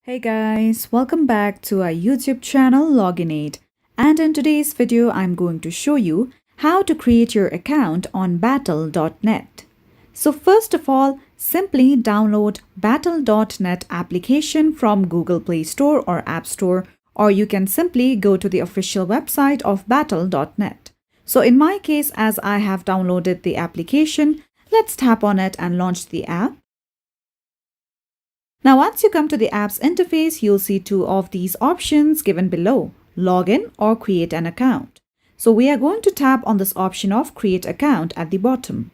Hey guys, welcome back to our YouTube channel Login8, and in today's video I'm going to show you how to create your account on battle.net. So first of all, simply download battle.net application from Google Play Store or App Store, or you can simply go to the official website of battle.net. So in my case, as I have downloaded the application, let's tap on it and launch the app. Now once you come to the app's interface, you'll see two of these options given below, login or create an account. So we are going to tap on this option of create account at the bottom.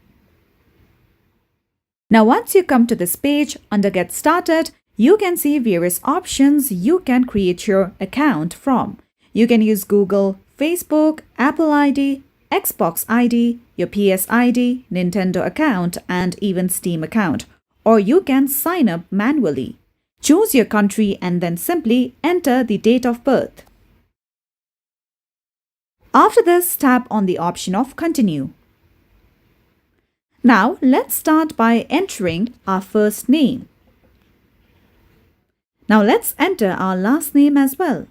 Now once you come to this page, under get started, you can see various options you can create your account from. You can use Google, Facebook, Apple ID, Xbox ID, your PS ID, Nintendo account, and even Steam account. Or you can sign up manually. Choose your country and then simply enter the date of birth. After this, tap on the option of Continue. Now, let's start by entering our first name. Now, let's enter our last name as well.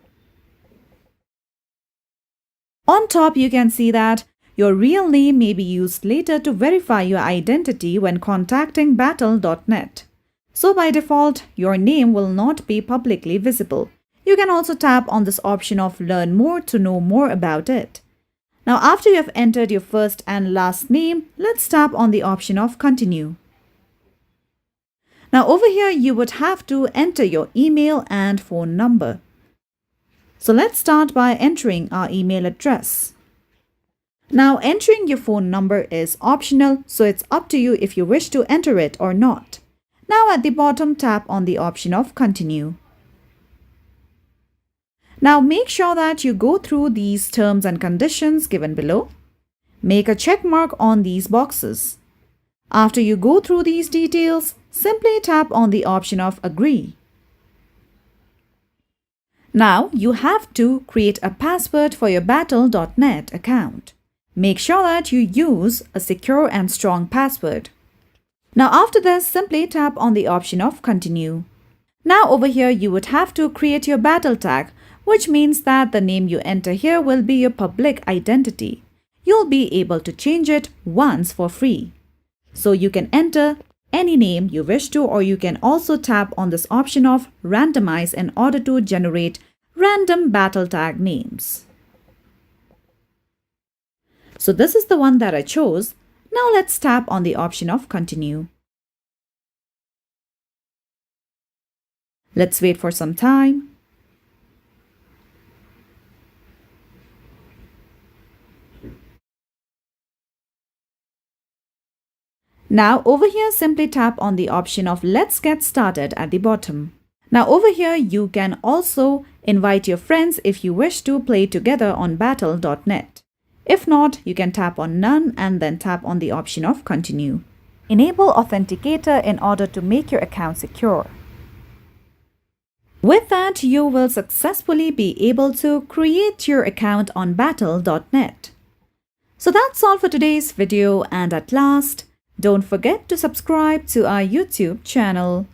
On top, you can see that your real name may be used later to verify your identity when contacting battle.net. So by default, your name will not be publicly visible. You can also tap on this option of Learn More to know more about it. Now after you have entered your first and last name, let's tap on the option of Continue. Now over here, you would have to enter your email and phone number. So let's start by entering our email address. Now, entering your phone number is optional, so it's up to you if you wish to enter it or not. Now, at the bottom, tap on the option of Continue. Now, make sure that you go through these terms and conditions given below. Make a check mark on these boxes. After you go through these details, simply tap on the option of Agree. Now, you have to create a password for your battle.net account. Make sure that you use a secure and strong password. Now after this, simply tap on the option of Continue. Now over here, you would have to create your battle tag, which means that the name you enter here will be your public identity. You'll be able to change it once for free. So you can enter any name you wish to, or you can also tap on this option of Randomize in order to generate random battle tag names. So this is the one that I chose. Now let's tap on the option of Continue. Let's wait for some time. Now over here, simply tap on the option of Let's Get Started at the bottom. Now over here, you can also invite your friends if you wish to play together on battle.net. If not, you can tap on None and then tap on the option of Continue. Enable Authenticator in order to make your account secure. With that, you will successfully be able to create your account on battle.net. So that's all for today's video, and at last, don't forget to subscribe to our YouTube channel.